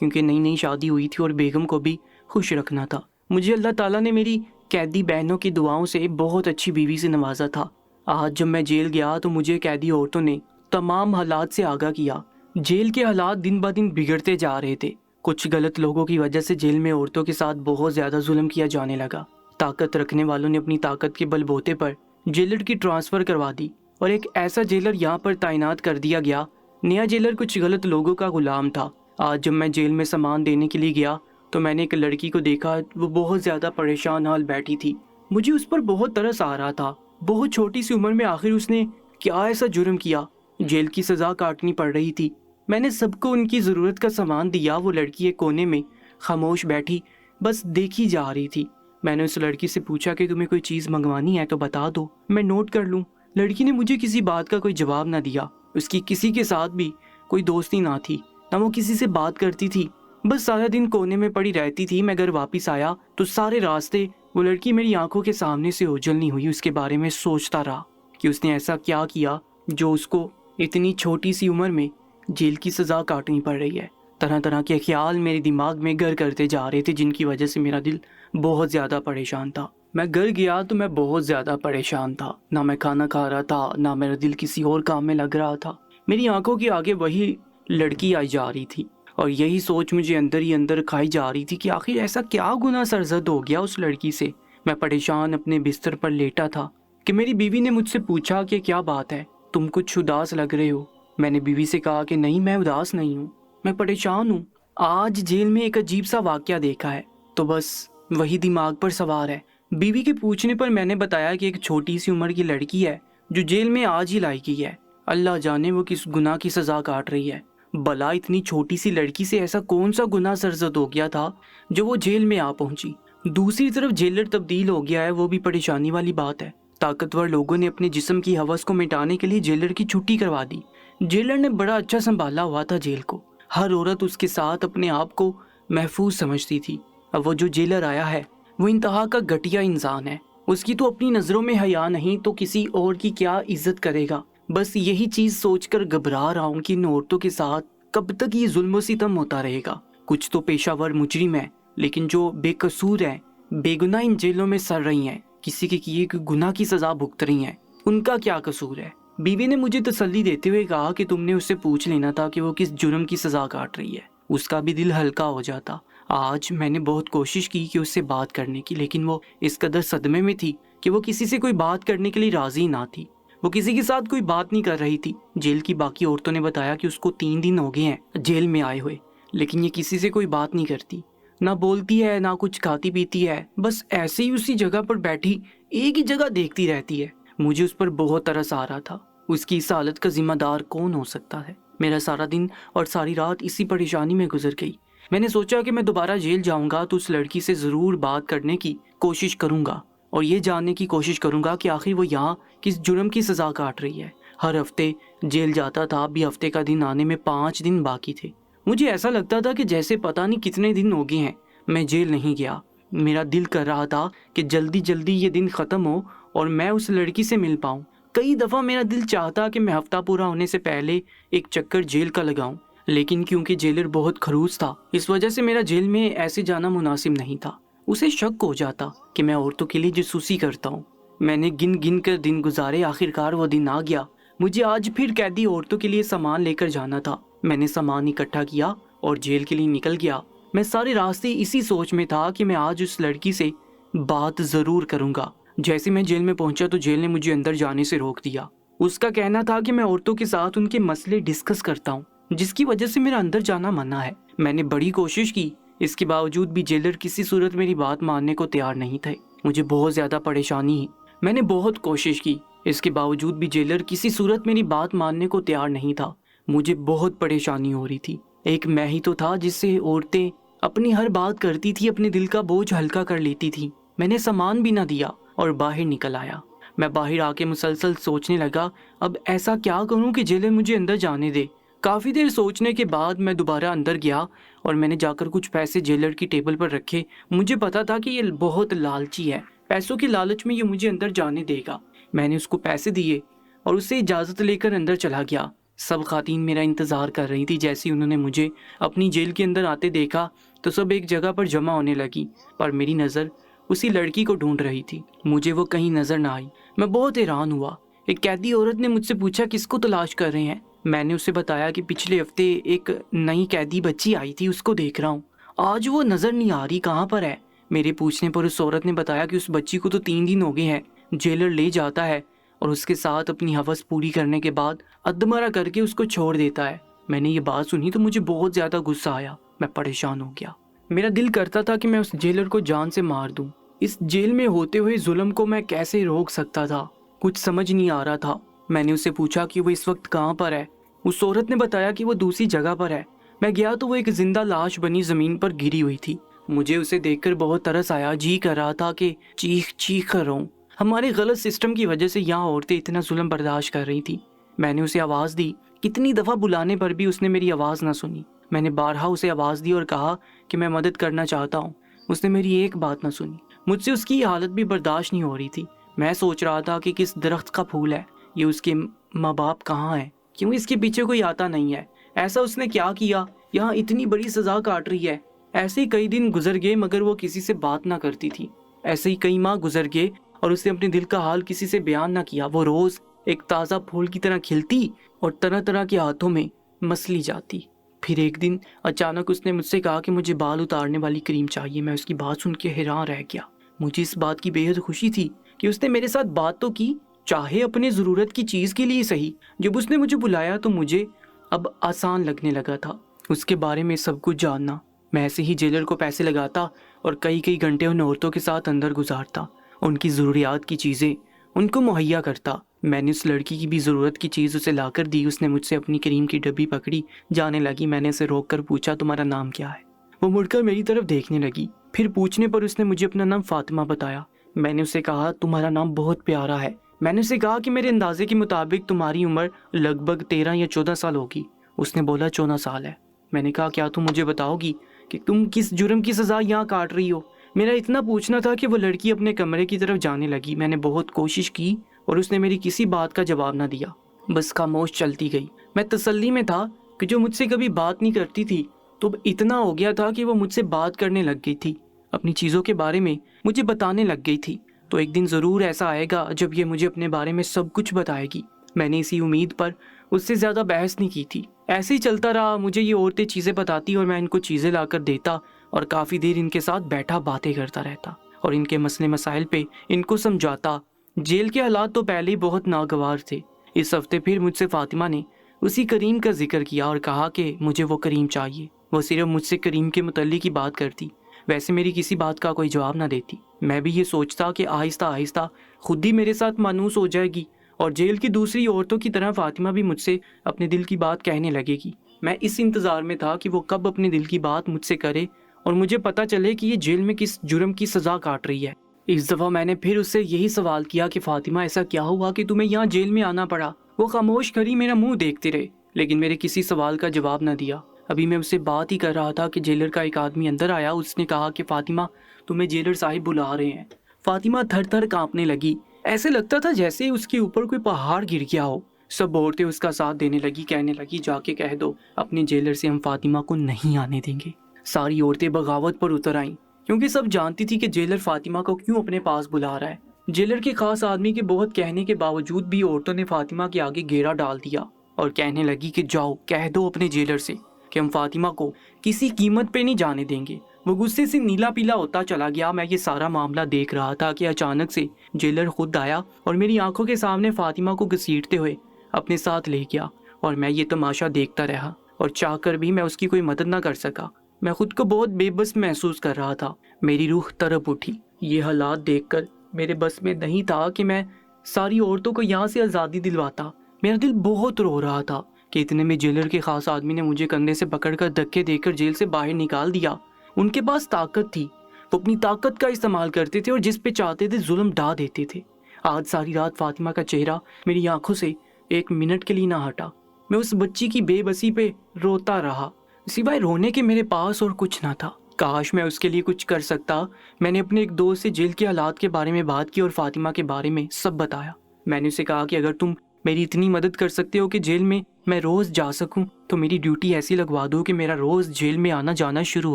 کیونکہ نئی نئی شادی ہوئی تھی اور بیگم کو بھی خوش رکھنا تھا۔ مجھے اللہ تعالیٰ نے میری قیدی بہنوں کی دعاؤں سے بہت اچھی بیوی سے نوازا تھا۔ آج جب میں جیل گیا تو مجھے قیدی عورتوں نے تمام حالات سے آگاہ کیا۔ جیل کے حالات دن بہ دن بگڑتے جا رہے تھے۔ کچھ غلط لوگوں کی وجہ سے جیل میں عورتوں کے ساتھ بہت زیادہ ظلم کیا جانے لگا۔ طاقت رکھنے والوں نے اپنی طاقت کے بل بوتے پر جیلر کی ٹرانسفر کروا دی اور ایک ایسا جیلر یہاں پر تعینات کر دیا گیا۔ نیا جیلر کچھ غلط لوگوں کا غلام تھا۔ آج جب میں جیل میں سامان دینے کے لیے گیا تو میں نے ایک لڑکی کو دیکھا، وہ بہت زیادہ پریشان حال بیٹھی تھی۔ مجھے اس پر بہت ترس آ رہا تھا۔ بہت چھوٹی سی عمر میں آخر اس نے کیا ایسا جرم کیا؟ جیل کی سزا کاٹنی پڑ رہی تھی۔ میں نے سب کو ان کی ضرورت کا سامان دیا۔ وہ لڑکی ایک کونے میں خاموش بیٹھی بس دیکھی جا رہی تھی۔ میں نے اس لڑکی سے پوچھا کہ تمہیں کوئی چیز منگوانی ہے تو بتا دو، میں نوٹ کر لوں۔ لڑکی نے مجھے کسی بات کا کوئی جواب نہ دیا۔ اس کی کسی کے ساتھ بھی کوئی دوستی نہ تھی، نہ وہ کسی سے بات کرتی تھی، بس سارا دن کونے میں پڑی رہتی تھی۔ میں گھر واپس آیا تو سارے راستے وہ لڑکی میری آنکھوں کے سامنے سے اوجھل نہیں ہوئی۔ اس کے بارے میں سوچتا رہا کہ اس نے ایسا کیا کیا جو اس کو اتنی چھوٹی سی عمر میں جیل کی سزا کاٹنی پڑ رہی ہے۔ طرح طرح کے خیال میرے دماغ میں گھر کرتے جا رہے تھے، جن کی وجہ سے میرا دل بہت زیادہ پریشان تھا۔ میں گھر گیا تو میں بہت زیادہ پریشان تھا۔ نہ میں کھانا کھا رہا تھا، نہ میرا دل کسی اور کام میں لگ رہا تھا۔ میری آنکھوں کے آگے وہی لڑکی آئی جا رہی تھی اور یہی سوچ مجھے اندر ہی اندر کھائی جا رہی تھی کہ آخر ایسا کیا گناہ سرزد ہو گیا اس لڑکی سے۔ میں پریشان اپنے بستر پر لیٹا تھا کہ میری بیوی نے مجھ سے پوچھا کہ کیا بات ہے، تم کچھ اداس لگ رہے ہو۔ میں نے بیوی سے کہا کہ نہیں، میں اداس نہیں ہوں، میں پریشان ہوں۔ آج جیل میں ایک عجیب سا واقعہ دیکھا ہے تو بس وہی دماغ پر سوار ہے۔ بیوی کے پوچھنے پر میں نے بتایا کہ ایک چھوٹی سی عمر کی لڑکی ہے جو جیل میں آج ہی لائی گئی ہے۔ اللہ جانے وہ کس گناہ کی سزا کاٹ رہی ہے۔ بلا اتنی چھوٹی سی لڑکی سے ایسا کون سا گناہ سرزد ہو گیا تھا جو وہ جیل میں آ پہنچی۔ دوسری طرف جیلر تبدیل ہو گیا ہے، وہ بھی پریشانی والی بات ہے۔ طاقتور لوگوں نے اپنے جسم کی ہوس کو مٹانے کے لیے جیلر کی چھٹی کروا دی۔ جیلر نے بڑا اچھا سنبھالا ہوا تھا جیل کو، ہر عورت اس کے ساتھ اپنے آپ کو محفوظ سمجھتی تھی۔ اب وہ جو جیلر آیا ہے وہ انتہا کا گھٹیا انسان ہے۔ اس کی تو اپنی نظروں میں حیا نہیں تو کسی اور کی کیا عزت کرے گا۔ بس یہی چیز سوچ کر گھبرا رہا ہوں کہ ان عورتوں کے ساتھ کب تک یہ ظلم و ستم ہوتا رہے گا۔ کچھ تو پیشہ ور مجرم ہیں، لیکن جو بے قصور ہیں، بے گناہ ان جیلوں میں سڑ رہی ہیں، کسی کے کیے گناہ کی سزا بھگت رہی ہیں، ان کا کیا قصور ہے؟ بیوی نے مجھے تسلی دیتے ہوئے کہا کہ تم نے اس سے پوچھ لینا تھا کہ وہ کس جرم کی سزا کاٹ رہی ہے، اس کا بھی دل ہلکا ہو جاتا۔ آج میں نے بہت کوشش کی کہ اس سے بات کرنے کی، لیکن وہ اس قدر صدمے میں تھی کہ وہ کسی سے کوئی بات کرنے کے لیے راضی نہ تھی۔ وہ کسی کے ساتھ کوئی بات نہیں کر رہی تھی۔ جیل کی باقی عورتوں نے بتایا کہ اس کو 3 دن ہو گئے ہیں جیل میں آئے ہوئے، لیکن یہ کسی سے کوئی بات نہیں کرتی، نہ بولتی ہے، نہ کچھ کھاتی پیتی ہے، بس ایسے ہی اسی جگہ پر بیٹھی ایک ہی جگہ دیکھتی رہتی ہے۔ مجھے اس پر بہت ترس آ رہا تھا۔ اس کی اس حالت کا ذمہ دار کون ہو سکتا ہے؟ میرا سارا دن اور ساری رات اسی پریشانی میں گزر گئی۔ میں نے سوچا کہ میں دوبارہ جیل جاؤں گا تو اس لڑکی سے ضرور بات کرنے کی کوشش کروں گا اور یہ جاننے کی کوشش کروں گا کہ آخر وہ یہاں کس جرم کی سزا کاٹ رہی ہے۔ ہر ہفتے جیل جاتا تھا، اب بھی ہفتے کا دن آنے میں 5 دن باقی تھے۔ مجھے ایسا لگتا تھا کہ جیسے پتہ نہیں کتنے دن ہو گئے ہیں میں جیل نہیں گیا۔ میرا دل کر رہا تھا کہ جلدی جلدی یہ دن ختم ہو اور میں اس لڑکی سے مل پاؤں۔ کئی دفعہ میرا دل چاہتا کہ میں ہفتہ پورا ہونے سے پہلے ایک چکر جیل کا لگاؤں، لیکن کیونکہ جیلر بہت خڑوس تھا اس وجہ سے میرا جیل میں ایسے جانا مناسب نہیں تھا۔ اسے شک ہو جاتا کہ میں عورتوں کے لیے جاسوسی کرتا ہوں۔ میں نے گن گن کر دن گزارے، آخرکار وہ دن آ گیا۔ مجھے آج پھر قیدی عورتوں کے لیے سامان لے کر جانا تھا۔ میں نے سامان اکٹھا کیا اور جیل کے لیے نکل گیا۔ میں سارے راستے اسی سوچ میں تھا کہ میں آج اس لڑکی سے بات ضرور کروں گا۔ جیسے میں جیل میں پہنچا تو جیل نے مجھے اندر جانے سے روک دیا۔ اس کا کہنا تھا کہ میں عورتوں کے ساتھ ان کے مسئلے ڈسکس کرتا ہوں، جس کی وجہ سے میرا اندر جانا منع ہے۔ میں نے بڑی کوشش کی، اس کے باوجود بھی جیلر کسی صورت میری بات ماننے کو تیار نہیں تھے۔ مجھے بہت زیادہ پریشانی ہے۔ میں نے بہت کوشش کی، اس کے باوجود بھی جیلر کسی صورت میری بات ماننے کو تیار نہیں تھا۔ مجھے بہت پریشانی ہو رہی تھی۔ ایک میں ہی تو تھا جس سے عورتیں اپنی ہر بات کرتی تھی، اپنے دل کا بوجھ ہلکا کر لیتی تھی۔ میں نے سامان بھی نہ دیا اور باہر نکل آیا۔ میں باہر آ کے مسلسل سوچنے لگا اب ایسا کیا کروں کہ جیلر مجھے اندر جانے دے۔ کافی دیر سوچنے کے بعد میں دوبارہ اندر گیا اور میں نے جا کر کچھ پیسے جیلر کی ٹیبل پر رکھے۔ مجھے پتا تھا کہ یہ بہت لالچی ہے، پیسوں کی لالچ میں یہ مجھے اندر جانے دے گا۔ میں نے اس کو پیسے دیے اور اس سے اجازت لے کر اندر چلا گیا۔ سب خواتین میرا انتظار کر رہی تھی۔ جیسے ہی انہوں نے مجھے اپنی جیل کے اندر آتے دیکھا تو سب ایک جگہ پر جمع ہونے لگی، پر میری نظر اسی لڑکی کو ڈھونڈ رہی تھی۔ مجھے وہ کہیں نظر نہ آئی۔ میں بہت حیران ہوا۔ ایک قیدی عورت نے مجھ سے پوچھا کس کو تلاش کر رہے ہیں؟ میں نے اسے بتایا کہ پچھلے ہفتے ایک نئی قیدی بچی آئی تھی، اس کو دیکھ رہا ہوں، آج وہ نظر نہیں آ رہی، کہاں پر ہے؟ میرے پوچھنے پر اس عورت نے بتایا کہ اس بچی کو تو 3 دن ہو گئے ہیں، جیلر لے جاتا ہے اور اس کے ساتھ اپنی ہوس پوری کرنے کے بعد ادمرہ کر کے اس کو چھوڑ دیتا ہے۔ میں نے یہ بات سنی تو مجھے بہت زیادہ غصہ آیا، میں پریشان ہو گیا۔ میرا دل کرتا تھا کہ میں اس جیلر کو جان سے مار دوں۔ اس جیل میں ہوتے ہوئے ظلم کو میں کیسے روک سکتا تھا؟ کچھ سمجھ نہیں آ رہا تھا۔ میں نے اسے پوچھا کہ وہ اس وقت کہاں پر ہے۔ اس عورت نے بتایا کہ وہ دوسری جگہ پر ہے۔ میں گیا تو وہ ایک زندہ لاش بنی زمین پر گری ہوئی تھی۔ مجھے اسے دیکھ کر بہت ترس آیا، جی کر رہا تھا کہ چیخ کر رہوں۔ ہمارے غلط سسٹم کی وجہ سے یہاں عورتیں اتنا ظلم برداشت کر رہی تھی۔ میں نے اسے آواز دی، کتنی دفعہ بلانے پر بھی اس نے میری آواز نہ سنی۔ میں نے بارہا اسے آواز دی اور کہا کہ میں مدد کرنا چاہتا ہوں، اس نے میری ایک بات نہ سنی۔ مجھ سے اس کی حالت بھی برداشت نہیں ہو رہی تھی۔ میں سوچ رہا تھا کہ کس درخت کا پھول ہے یہ، اس کے ماں باپ کہاں ہیں، کیوں اس کے پیچھے کوئی آتا نہیں ہے، ایسا اس نے کیا کیا، یہاں اتنی بڑی سزا کاٹ رہی ہے۔ ایسے ہی کئی دن گزر گئے مگر وہ کسی سے بات نہ کرتی تھی۔ ایسے ہی کئی ماہ گزر گئے اور اس نے اپنے دل کا حال کسی سے بیان نہ کیا۔ وہ روز ایک تازہ پھول کی طرح کھلتی اور طرح طرح کے ہاتھوں میں مسلی جاتی۔ پھر ایک دن اچانک اس نے مجھ سے کہا کہ مجھے بال اتارنے والی کریم چاہیے۔ میں اس کی بات سن کے حیران رہ گیا۔ مجھے اس بات کی بے حد خوشی تھی کہ اس نے میرے ساتھ بات تو کی، چاہے اپنے ضرورت کی چیز کے لیے صحیح۔ جب اس نے مجھے بلایا تو مجھے اب آسان لگنے لگا تھا اس کے بارے میں سب کچھ جاننا۔ میں ایسے ہی جیلر کو پیسے لگاتا اور کئی گھنٹے ان عورتوں کے ساتھ اندر گزارتا، ان کی ضروریات کی چیزیں ان کو مہیا کرتا۔ میں نے اس لڑکی کی بھی ضرورت کی چیز اسے لا کر دی۔ اس نے مجھ سے اپنی کریم کی ڈبی پکڑی، جانے لگی۔ میں نے اسے روک کر پوچھا تمہارا نام کیا ہے؟ وہ مڑ کر میری طرف دیکھنے لگی۔ پھر پوچھنے پر اس نے مجھے اپنا نام فاطمہ بتایا۔ میں نے اسے کہا تمہارا نام بہت پیارا ہے۔ میں نے اسے کہا کہ میرے اندازے کے مطابق تمہاری عمر لگ بھگ 13 یا 14 سال ہوگی۔ اس نے بولا 14 سال ہے۔ میں نے کہا کیا تم مجھے بتاؤ گی کہ تم کس جرم کی سزا یہاں کاٹ رہی ہو؟ میرا اتنا پوچھنا تھا کہ وہ لڑکی اپنے کمرے کی طرف جانے لگی۔ میں نے بہت کوشش کی اور اس نے میری کسی بات کا جواب نہ دیا، بس خاموش چلتی گئی۔ میں تسلی میں تھا کہ جو مجھ سے کبھی بات نہیں کرتی تھی تو اب اتنا ہو گیا تھا کہ وہ مجھ سے بات کرنے لگ گئی تھی، اپنی چیزوں کے بارے میں مجھے بتانے لگ گئی تھی۔ تو ایک دن ضرور ایسا آئے گا جب یہ مجھے اپنے بارے میں سب کچھ بتائے گی۔ میں نے اسی امید پر اس سے زیادہ بحث نہیں کی تھی۔ ایسے ہی چلتا رہا۔ مجھے یہ عورتیں چیزیں بتاتی اور میں ان کو چیزیں لا کر دیتا اور کافی دیر ان کے ساتھ بیٹھا باتیں کرتا رہتا اور ان کے مسئلے مسائل پہ ان کو سمجھاتا۔ جیل کے حالات تو پہلے ہی بہت ناگوار تھے۔ اس ہفتے پھر مجھ سے فاطمہ نے اسی کریم کا ذکر کیا اور کہا کہ مجھے وہ کریم چاہیے۔ وہ صرف مجھ سے کریم کے متعلق ہی بات کرتی، ویسے میری کسی بات کا کوئی جواب نہ دیتی۔ میں بھی یہ سوچتا کہ آہستہ آہستہ خود ہی میرے ساتھ مانوس ہو جائے گی اور جیل کی دوسری عورتوں کی طرح فاطمہ بھی مجھ سے اپنے دل کی بات کہنے لگے گی۔ میں اس انتظار میں تھا کہ وہ کب اپنے دل کی بات مجھ سے کرے اور مجھے پتہ چلے کہ یہ جیل میں کس جرم کی سزا کاٹ رہی ہے۔ اس دفعہ میں نے پھر اس سے یہی سوال کیا کہ فاطمہ ایسا کیا ہوا کہ تمہیں یہاں جیل میں آنا پڑا؟ وہ خاموش کھڑی میرا منہ دیکھتے رہے لیکن میرے کسی سوال کا جواب نہ دیا۔ ابھی میں اس سے بات ہی کر رہا تھا کہ جیلر کا ایک آدمی اندر آیا۔ اس نے کہا کہ فاطمہ تمہیں جیلر صاحب بلا رہے ہیں۔ فاطمہ تھر تھر کانپنے لگی، ایسے لگتا تھا جیسے اس کے اوپر کوئی پہاڑ گر گیا ہو۔ سب عورتیں اس کا ساتھ دینے لگی، کہنے لگی جا کے کہہ دو اپنے جیلر سے ہم فاطمہ کو نہیں آنے دیں گے۔ ساری عورتیں بغاوت پر اتر آئیں کیونکہ سب جانتی تھی کہ جیلر فاطمہ کو کیوں اپنے پاس بلا رہا ہے۔ جیلر کے خاص آدمی کے بہت کہنے کے باوجود بھی عورتوں نے فاطمہ کے آگے گھیرا ڈال دیا اور کہنے لگی کہ جاؤ کہہ دو اپنے جیلر سے کہ ہم فاطمہ کو کسی قیمت پہ نہیں جانے دیں گے۔ وہ غصے سے نیلا پیلا ہوتا چلا گیا۔ میں یہ سارا معاملہ دیکھ رہا تھا کہ اچانک سے جیلر خود آیا اور میری آنکھوں کے سامنے فاطمہ کو گھسیٹتے ہوئے اپنے ساتھ لے گیا اور میں یہ تماشا دیکھتا رہا اور چاہ کر بھی میں اس کی کوئی مدد نہ کر سکا۔ میں خود کو بہت بے بس محسوس کر رہا تھا، میری روح تڑپ اٹھی۔ یہ حالات دیکھ کر میرے بس میں نہیں تھا کہ میں ساری عورتوں کو یہاں سے آزادی دلواتا۔ میرا دل بہت رو رہا تھا کہ اتنے میں جیلر کے خاص آدمی نے مجھے کندھے سے پکڑ کر دھکے دے کر جیل سے باہر نکال دیا۔ ان کے پاس طاقت تھی، وہ اپنی طاقت کا استعمال کرتے تھے اور جس پہ چاہتے تھے ظلم ڈھا دیتے تھے۔ آج ساری رات فاطمہ کا چہرہ میری آنکھوں سے ایک منٹ کے لیے نہ ہٹا۔ میں اس بچی کی بے بسی پہ روتا رہا، سوائے رونے کے میرے پاس اور کچھ نہ تھا۔ کاش میں اس کے لیے کچھ کر سکتا۔ میں نے اپنے ایک دوست سے جیل کے حالات کے بارے میں بات کی اور فاطمہ کے بارے میں سب بتایا۔ میں نے اسے کہا کہ اگر تم میری اتنی مدد کر سکتے ہو کہ جیل میں میں روز جا سکوں تو میری ڈیوٹی ایسی لگوا دو کہ میرا روز جیل میں آنا جانا شروع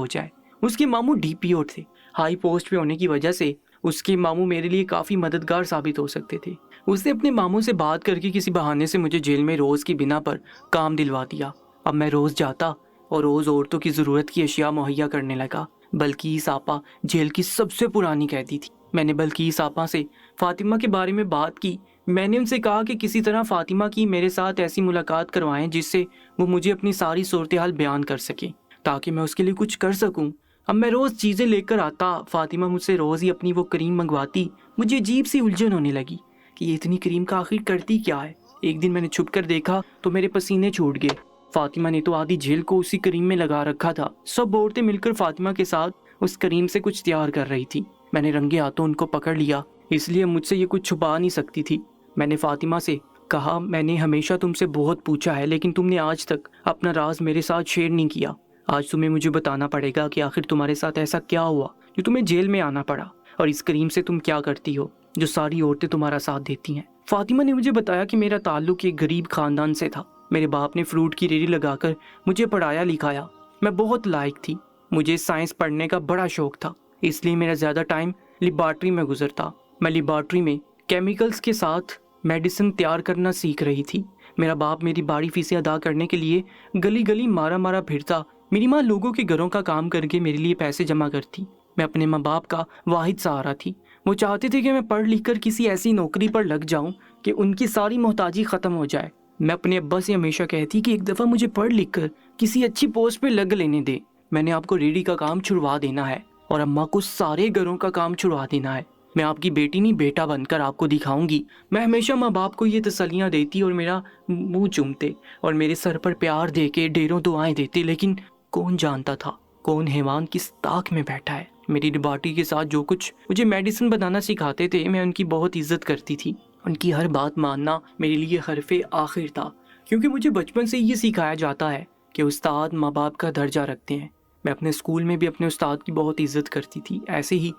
ہو جائے۔ اس کے ماموں DPO تھے۔ ہائی پوسٹ پہ ہونے کی وجہ سے اس کے ماموں میرے لیے کافی مددگار ثابت ہو سکتے تھے۔ اس نے اپنے ماموں سے بات کر کے کسی بہانے سے مجھے جیل میں روز کی بنا پر کام دلوا دیا۔ اب میں روز جاتا اور روز عورتوں کی ضرورت کی اشیاء مہیا کرنے لگا۔ بلقیس آپا جیل کی سب سے پرانی قیدی تھی۔ میں نے بلقیس آپا سے فاطمہ کے بارے میں بات کی۔ میں نے ان سے کہا کہ کسی طرح فاطمہ کی میرے ساتھ ایسی ملاقات کروائیں جس سے وہ مجھے اپنی ساری صورتحال بیان کر سکے تاکہ میں اس کے لیے کچھ کر سکوں۔ اب میں روز چیزیں لے کر آتا، فاطمہ مجھ سے روز ہی اپنی وہ کریم منگواتی۔ مجھے عجیب سی الجھن ہونے لگی کہ یہ اتنی کریم کا آخر کرتی کیا ہے۔ ایک دن میں نے چھپ کر دیکھا تو میرے پسینے چھوٹ گئے۔ فاطمہ نے تو آدھی جیل کو اسی کریم میں لگا رکھا تھا۔ سب عورتیں مل کر فاطمہ کے ساتھ اس کریم سے کچھ تیار کر رہی تھی۔ میں نے رنگے ہاتھوں ان کو پکڑ لیا، اس لیے مجھ سے یہ کچھ چھپا نہیں سکتی تھی۔ میں نے فاطمہ سے کہا، میں نے ہمیشہ تم سے بہت پوچھا ہے لیکن تم نے آج تک اپنا راز میرے ساتھ شیئر نہیں کیا۔ آج تمہیں مجھے بتانا پڑے گا کہ آخر تمہارے ساتھ ایسا کیا ہوا جو تمہیں جیل میں آنا پڑا، اور اس کریم سے تم کیا کرتی ہو جو ساری عورتیں تمہارا ساتھ دیتی ہیں۔ فاطمہ نے مجھے بتایا کہ میرا تعلق ایک غریب خاندان سے تھا۔ میرے باپ نے فروٹ کی ریڑھی لگا کر مجھے پڑھایا لکھایا۔ میں بہت لائق تھی۔ مجھے سائنس پڑھنے کا بڑا شوق تھا، اس لیے میرا زیادہ ٹائم لیبارٹری میں گزرتا۔ میں لیبارٹری میں کیمیکلز کے ساتھ میڈیسن تیار کرنا سیکھ رہی تھی۔ میرا باپ میری باری فیسیں ادا کرنے کے لیے گلی گلی مارا مارا پھرتا۔ میری ماں لوگوں کے گھروں کا کام کر کے میرے لیے پیسے جمع کرتی۔ میں اپنے ماں باپ کا واحد سہارا تھی۔ وہ چاہتے تھے کہ میں پڑھ لکھ کر کسی ایسی نوکری پر لگ جاؤں کہ ان کی ساری محتاجی ختم ہو جائے۔ میں اپنے ابا سے ہمیشہ کہتی کہ ایک دفعہ مجھے پڑھ لکھ کر کسی اچھی پوسٹ پہ لگ لینے دے، میں نے آپ کو ریڑھی کا کام چھڑوا دینا ہے اور اماں کو سارے گھروں کا کام چھڑوا دینا ہے۔ میں آپ کی بیٹی نہیں بیٹا بن کر آپ کو دکھاؤں گی۔ میں ہمیشہ ماں باپ کو یہ تسلیاں دیتی اور میرا منہ چومتے اور میرے سر پر پیار دے کے ڈھیروں دعائیں دیتے، لیکن کون جانتا تھا کون حیوان کس طاق میں بیٹھا ہے۔ میری لیبارٹری کے ساتھ جو کچھ مجھے میڈیسن بنانا سکھاتے تھے میں ان کی بہت عزت کرتی تھی۔ ان کی ہر بات ماننا میرے لیے حرف آخر تھا، کیونکہ مجھے بچپن سے یہ سکھایا جاتا ہے کہ استاد ماں باپ کا درجہ رکھتے ہیں۔ میں اپنے اسکول میں بھی اپنے استاد کی بہت عزت کرتی تھی، ایسے ہی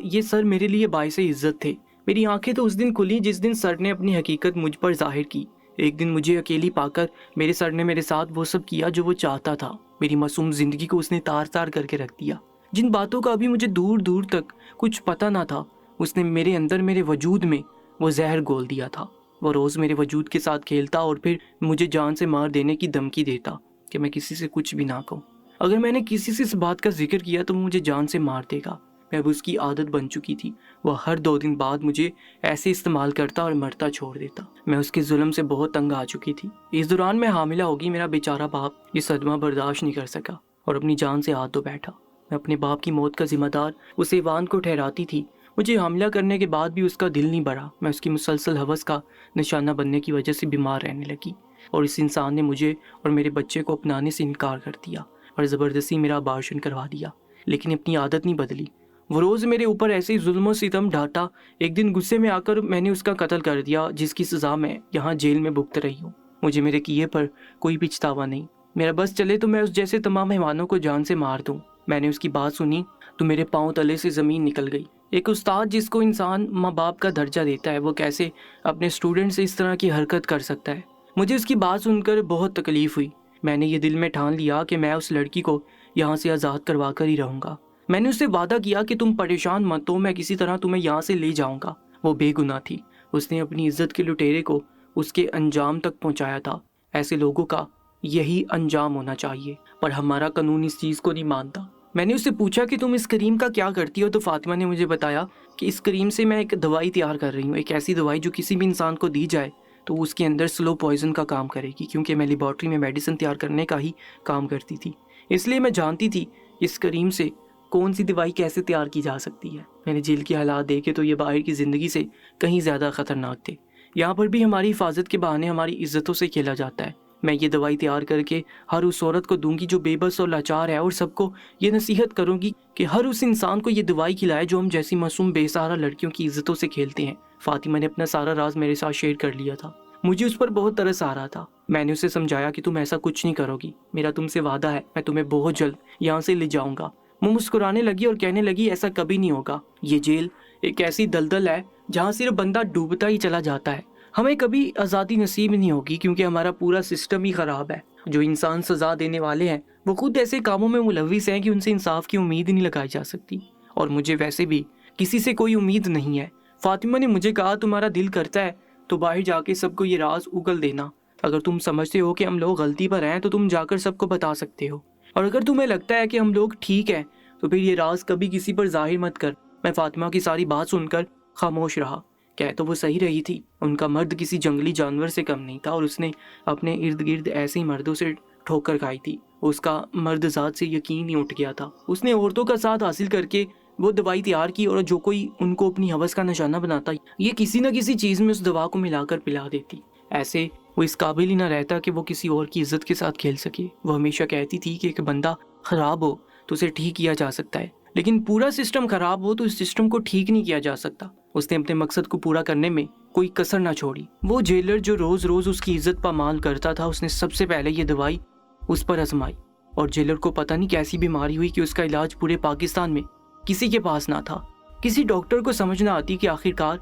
یہ سر میرے لیے باعث عزت تھے۔ میری آنکھیں تو اس دن کھلی جس دن سر نے اپنی حقیقت مجھ پر ظاہر کی۔ ایک دن مجھے اکیلی پا کر میرے سر نے میرے ساتھ وہ سب کیا جو وہ چاہتا تھا۔ میری معصوم زندگی کو اس نے تار تار کر کے رکھ دیا۔ جن باتوں کا ابھی مجھے دور دور تک کچھ پتہ نہ تھا، اس نے میرے اندر میرے وجود میں وہ زہر گھول دیا تھا۔ وہ روز میرے وجود کے ساتھ کھیلتا اور پھر مجھے جان سے مار دینے کی دھمکی دیتا کہ میں کسی سے کچھ بھی نہ کہوں۔ اگر میں نے کسی سے اس بات کا ذکر کیا تو وہ مجھے جان سے مار دے گا۔ میں اب اس کی عادت بن چکی تھی۔ وہ ہر 2 دن بعد مجھے ایسے استعمال کرتا اور مرتا چھوڑ دیتا۔ میں اس کے ظلم سے بہت تنگ آ چکی تھی۔ اس دوران میں حاملہ ہوگی۔ میرا بیچارہ باپ یہ صدمہ برداشت نہیں کر سکا اور اپنی جان سے ہاتھ دھو بیٹھا۔ میں اپنے باپ کی موت کا ذمہ دار اس ایوان کو ٹھہراتی تھی۔ مجھے حاملہ کرنے کے بعد بھی اس کا دل نہیں بڑھا۔ میں اس کی مسلسل ہوس کا نشانہ بننے کی وجہ سے بیمار رہنے لگی، اور اس انسان نے مجھے اور میرے بچے کو اپنانے سے انکار کر دیا اور زبردستی میرا ابارشن کروا دیا، لیکن اپنی عادت نہیں بدلی۔ وہ روز میرے اوپر ایسے ہی ظلم و ستم ڈھاتا۔ ایک دن غصے میں آ کر میں نے اس کا قتل کر دیا، جس کی سزا میں یہاں جیل میں بھگت رہی ہوں۔ مجھے میرے کیے پر کوئی پچھتاوا نہیں۔ میرا بس چلے تو میں اس جیسے تمام حیوانوں کو جان سے مار دوں۔ میں نے اس کی بات سنی تو میرے پاؤں تلے سے زمین نکل گئی۔ ایک استاد جس کو انسان ماں باپ کا درجہ دیتا ہے، وہ کیسے اپنے اسٹوڈنٹ سے اس طرح کی حرکت کر سکتا ہے؟ مجھے اس کی بات سن کر بہت تکلیف ہوئی۔ میں نے یہ دل میں ٹھان لیا کہ میں اس لڑکی کو یہاں سے آزاد کروا کر ہی رہوں گا۔ میں نے اس سے وعدہ کیا کہ تم پریشان مت ہو، میں کسی طرح تمہیں یہاں سے لے جاؤں گا۔ وہ بے گناہ تھی۔ اس نے اپنی عزت کے لٹیرے کو اس کے انجام تک پہنچایا تھا۔ ایسے لوگوں کا یہی انجام ہونا چاہیے، پر ہمارا قانون اس چیز کو نہیں مانتا۔ میں نے اس سے پوچھا کہ تم اس کریم کا کیا کرتی ہو، تو فاطمہ نے مجھے بتایا کہ اس کریم سے میں ایک دوائی تیار کر رہی ہوں، ایک ایسی دوائی جو کسی بھی انسان کو دی جائے تو اس کے اندر سلو پوائزن کا کام کرے گی، کیونکہ میں لیبارٹری میں میڈیسن تیار کرنے کا ہی کام کرتی تھی، اس لیے میں جانتی تھی اس کریم سے کون سی دوائی کیسے تیار کی جا سکتی ہے۔ میں نے جیل کے حالات دیکھے تو یہ باہر کی زندگی سے کہیں زیادہ خطرناک تھے۔ یہاں پر بھی ہماری حفاظت کے بہانے ہماری عزتوں سے کھیلا جاتا ہے۔ میں یہ دوائی تیار کر کے ہر اس عورت کو دوں گی جو بے بس اور لاچار ہے، اور سب کو یہ نصیحت کروں گی کہ ہر اس انسان کو یہ دوائی کھلائے جو ہم جیسی معصوم بے سہارا لڑکیوں کی عزتوں سے کھیلتے ہیں۔ فاطمہ نے اپنا سارا راز میرے ساتھ شیئر کر لیا تھا۔ مجھے اس پر بہت ترس آ رہا تھا۔ میں نے اسے سمجھایا کہ تم ایسا کچھ نہیں کرو گی، میرا تم سے وعدہ ہے، میں تمہیں بہت جلد یہاں سے لے جاؤں گا۔ وہ مسکرانے لگی اور کہنے لگی ایسا کبھی نہیں ہوگا۔ یہ جیل ایک ایسی دلدل ہے جہاں صرف بندہ ڈوبتا ہی چلا جاتا ہے، ہمیں کبھی آزادی نصیب نہیں ہوگی کیونکہ ہمارا پورا سسٹم ہی خراب ہے. جو انسان سزا دینے والے ہیں وہ خود ایسے کاموں میں ملوث ہیں کہ ان سے انصاف کی امید نہیں لگائی جا سکتی. اور مجھے ویسے بھی کسی سے کوئی امید نہیں ہے. فاطمہ نے مجھے کہا تمہارا دل کرتا ہے تو باہر جا کے سب کو یہ راز اگل دینا. اگر تم سمجھتے ہو کہ ہم لوگ غلطی پر ہیں تو تم جا کر سب کو بتا سکتے ہو. اور اگر تمہیں لگتا ہے کہ ہم لوگ ٹھیک ہیں تو پھر یہ راز کبھی کسی پر ظاہر مت کر. میں فاطمہ کی ساری بات سن کر خاموش رہا. کہہ تو وہ صحیح رہی تھی. ان کا مرد کسی جنگلی جانور سے کم نہیں تھا اور اس نے اپنے ارد گرد ایسے ہی مردوں سے ٹھوکر کھائی تھی. اس کا مرد ذات سے یقین ہی اٹھ گیا تھا. اس نے عورتوں کا ساتھ حاصل کر کے وہ دوائی تیار کی اور جو کوئی ان کو اپنی ہوس کا نشانہ بناتا یہ کسی نہ کسی چیز میں اس دوا کو ملا کر پلا دیتی. ایسے وہ اس قابل ہی نہ رہتا کہ وہ کسی اور کی عزت کے ساتھ کھیل سکے. وہ ہمیشہ کہتی تھی کہ ایک بندہ خراب ہو تو اسے ٹھیک کیا جا سکتا ہے لیکن پورا سسٹم خراب ہو تو اس سسٹم کو ٹھیک نہیں کیا جا سکتا. اس نے اپنے مقصد کو پورا کرنے میں کوئی کسر نہ چھوڑی. وہ جیلر جو روز روز اس کی عزت پامال کرتا تھا اس نے سب سے پہلے یہ دوائی اس پر آزمائی اور جیلر کو پتہ نہیں کیسی بیماری ہوئی کہ اس کا علاج پورے پاکستان میں کسی کے پاس نہ تھا. کسی ڈاکٹر کو سمجھ نہ آتی کہ آخرکار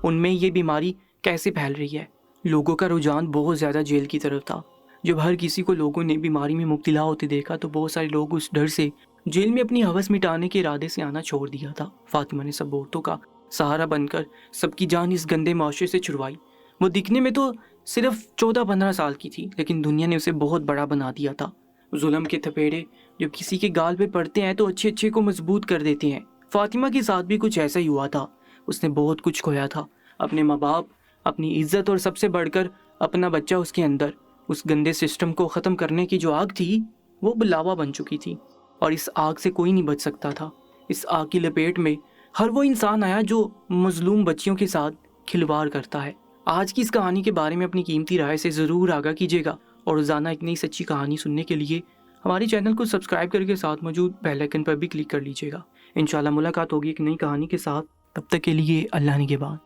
ان میں یہ بیماری کیسے پھیل رہی ہے. لوگوں کا رجحان بہت زیادہ جیل کی طرف تھا. جب ہر کسی کو لوگوں نے بیماری میں مبتلا ہوتے دیکھا تو بہت سارے لوگ اس ڈر سے جیل میں اپنی ہوس مٹانے کے ارادے سے آنا چھوڑ دیا تھا. فاطمہ نے سب عورتوں کا سہارا بن کر سب کی جان اس گندے معاشرے سے چھڑوائی. وہ دکھنے میں تو صرف 14-15 سال کی تھی لیکن دنیا نے اسے بہت بڑا بنا دیا تھا. ظلم کے تھپیڑے جب کسی کے گال پہ پڑتے ہیں تو اچھے اچھے کو مضبوط کر دیتے ہیں. فاطمہ کے ساتھ بھی کچھ ایسا ہی ہوا تھا. اس نے بہت کچھ کھویا تھا. اپنے ماں باپ, اپنی عزت اور سب سے بڑھ کر اپنا بچہ اس کے اندر. اس گندے سسٹم کو ختم کرنے کی جو آگ تھی وہ لاوا بن چکی تھی اور اس آگ سے کوئی نہیں بچ سکتا تھا. اس آگ کی لپیٹ میں ہر وہ انسان آیا جو مظلوم بچیوں کے ساتھ کھلواڑ کرتا ہے. آج کی اس کہانی کے بارے میں اپنی قیمتی رائے سے ضرور آگاہ کیجیے گا اور روزانہ ایک نئی سچی کہانی سننے کے لیے ہمارے چینل کو سبسکرائب کر کے ساتھ موجود بیل آئیکن پر بھی کلک کر لیجیے گا. انشاءاللہ ملاقات ہوگی ایک نئی کہانی کے ساتھ. تب تک کے لیے اللہ نگہبان.